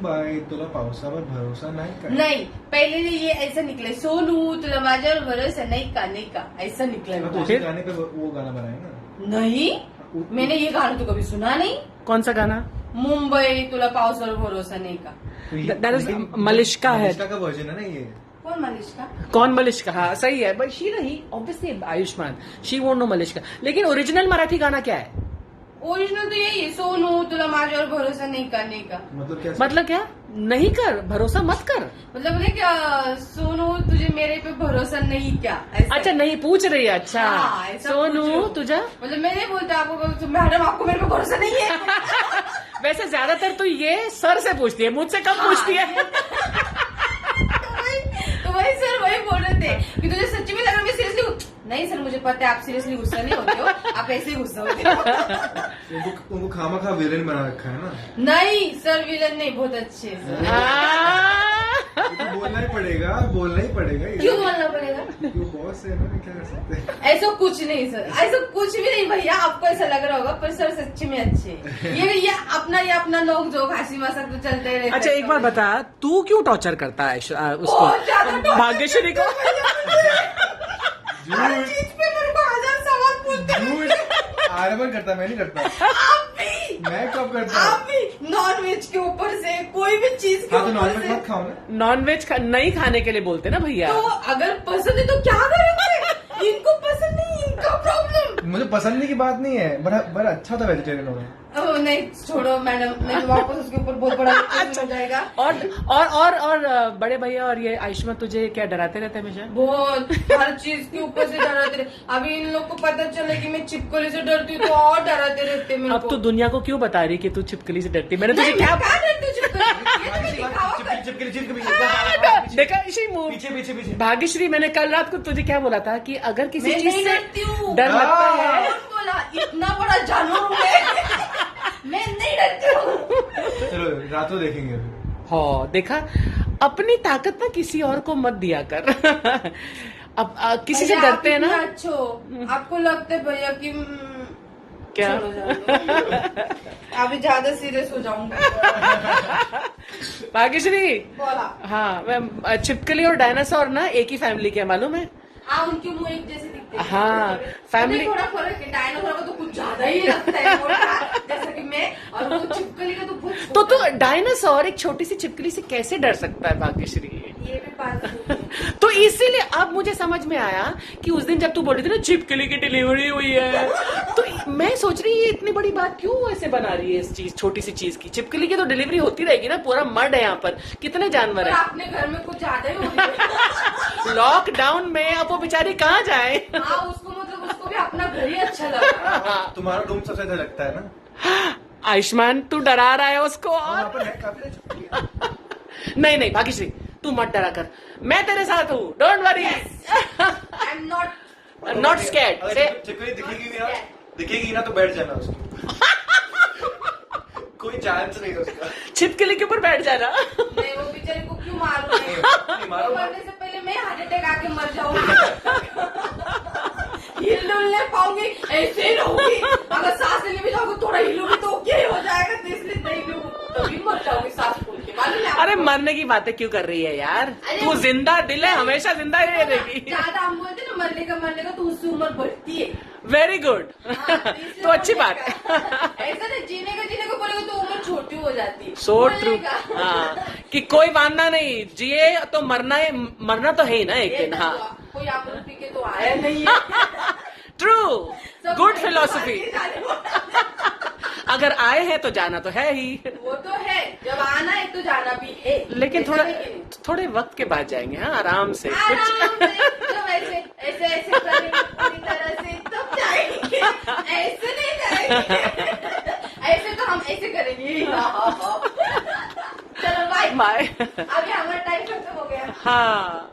By तुला पावसावर भरोसा नाही का? नहीं, पहले ये ऐसा निकले, सोनू तुला माझ्यावर भरोसा नहीं का ऐसा निकला। तो उसी गाने पे वो गाना बनाए ना। नहीं, मैंने ये गाना तो कभी सुना नहीं। कौन सा गाना? मुंबई तुला पावसावर भरोसा नहीं का। That is मलिश्का है। मलिश्का का वर्जन है ना ये। कौन मलिश्का? कौन मलिश्का? हाँ सही है, बट शी नहीं obviously Ayushman, she won't know Malishka. लेकिन ओरिजिनल मराठी गाना क्या है? ओरिजिनल तो यही है, सोनू तुला माझ्यावर भरोसा नहीं का। मतलब क्या? नहीं कर, भरोसा मत कर। मतलब बोले क्या, सोनू तुझे मेरे पे भरोसा नहीं क्या? अच्छा नहीं पूछ रही है। अच्छा हाँ, सोनू तुझा मतलब मैं नहीं बोलता आपको, मैडम आपको मेरे पे भरोसा नहीं है। वैसे ज्यादातर तो ये सर से पूछती है, मुझसे कब पूछती है? तो वही सर वही बोल रहे थे कि तुझे सच्ची में लगा मैं सीरियसली। नहीं सर मुझे पता है आप सीरियसली गुस्सा नहीं होते हो, आप ऐसे ही गुस्सा होते हो। उनको खामा विलेन बना रखा है ना। नहीं सर विलन नहीं, बहुत अच्छे हैं। तो बोलना ही पड़ेगा। क्यों बोलना पड़ेगा? क्यों बॉस है ना, क्या कर सकते हैं। ऐसा कुछ नहीं सर, ऐसा कुछ भी नहीं भैया, आपको ऐसा लग रहा होगा पर सर सच्ची में अच्छे। ये अपना लोग जो हंसी मजाक तो चलते ही रहते हैं। अच्छा एक बार बता, तू क्यों टॉर्चर करता है उसको, भाग्यश्री को? हर चीज पे मेरे को 1000 सवाल पूछते हैं। आर्यमन करता, मैं नहीं करता। आप भी, मैं कब करता? आप भी नॉन वेज के ऊपर से कोई भी चीज के हाँ तो ऊपर नॉनवेज से। मत खाओ ना। नॉनवेज नहीं खाने के लिए बोलते ना भैया। तो अगर पसंद है तो क्या करेंगे? इनको पसंद नहीं, इनका प्रॉब्लम। मुझे पसंद नहीं की बात नहीं है, बड़ा अच्छा था वेजिटेरियन होना। नहीं छोड़ो मैडम, नहीं वापस उसके ऊपर बहुत बड़ा हो जाएगा। और बड़े भैया और ये आयुष्मान तुझे क्या डराते रहते हैं हमेशा? बहुत, हर चीज के ऊपर से डराते रहते। अभी इन लोग को पता चला कि मैं छिपकली से डरती हूँ तो और डराते रहते मेरे अब को। तू दुनिया को क्यों बता रही कि तू छिपकली से डरती? मैंने तुझे क्या डरती हूँ छिपकली? देखा इसी मुंह पीछे भाग्यश्री, मैंने कल रात को तुझे क्या बोला था कि अगर किसी मैं चीज नहीं से डरती हूँ। डर लगता है। कौन बोला? इतना बड़ा जानवर हूँ मैं नहीं डरती हूँ। चलो रातों देखेंगे। हाँ देखा, अपनी ताकत ना किसी और को मत दिया कर। अब किसी से डरते हैं ना। अच्छो आपको लगता है भैया कि क्या? अभी ज्यादा सीरियस हो जाऊंगा। भाग्यश्री बोला। हाँ, मैं छिपकली और डायनासोर ना एक ही फैमिली के, मालूम है? हाँ उनके मुंह एक जैसे दिखते हैं। हाँ, फैमिली थोड़ा फर्क है, डायनासोर का तो कुछ ज्यादा ही लगता है मोटा, जैसा कि मैं, और वो छिपकली का तो बहुत तो डायनासोर एक छोटी सी छिपकली से कैसे डर सकता है भाग्यश्री? ये भी बात तो इसीलिए अब मुझे समझ में आया कि उस दिन जब तू बोल रही थी ना छिपकली की डिलीवरी हुई है, तो मैं सोच रही ये इतनी बड़ी बात क्यों ऐसे बना रही है इस चीज, छोटी सी चीज की। छिपकली की तो डिलीवरी होती रहेगी ना, पूरा मर्ड है यहाँ पर, कितने जानवर है। अपने घर में कुछ ज्यादा ही हो गया। लॉकडाउन में अब वो बेचारी कहाँ जाए? हाँ उसको मतलब उसको भी अपना घर ही अच्छा लगा। तुम्हारा रूम सबसे अच्छा लगता है ना। आयुष्मान तू डरा रहा है उसको। वहाँ और पर है काफी। नहीं भाग्यश्री तू मत डरा कर, मैं तेरे साथ हूँ, don't worry. I am not scared. से छिपकली दिखेगी ना तो बैठ जाना उसको। कोई चांस नहीं है उसका। छिपकली के ऊपर बैठ जाना। नहीं वो बेचारे को क्यों मारूं? नहीं मारो। मरने से पहले मैं हार्ट अटैक आके मर जाऊंगी। हिल डुल नहीं पाऊंगी, ऐसे ही रहूंगी। अगर सांस लेने भी जाऊंगी थोड़ा हिलूंगी तो ओके हो जाएगा, तो इसलिए नहीं लूं तभी मर जाऊंगी सांस फूल के। मालूम है? अरे मरने की बातें क्यों कर रही है यार? अरे तू जिंदा दिल है, हमेशा जिंदा ही रहेगी। ज्यादा हम बोलते ना मरने का तो उससे उम्र बढ़ती है। Very good. तो अच्छी बात है। ऐसा नहीं, जीने का बोलेगा तो उम्र छोटी हो जाती है। So true. हाँ कि कोई वादा नहीं, जिए तो मरना तो है ही ना एक दिन। हाँ कोई आप पी के तो आया नहीं है। True, good philosophy. अगर आए हैं तो जाना तो है ही। वो तो है, जब आना है तो जाना भी है, लेकिन थोड़े वक्त के बाद जाएंगे। हाँ आराम से आराम से, जब ऐसे करेंगे पूरी तरह से तब जाएंगे, ऐसे नहीं जाएंगे। ऐसे तो हम ऐसे करेंगे। चलो बाय। बाय। अभी हमारा टाइम खत्म हो गया। हाँ।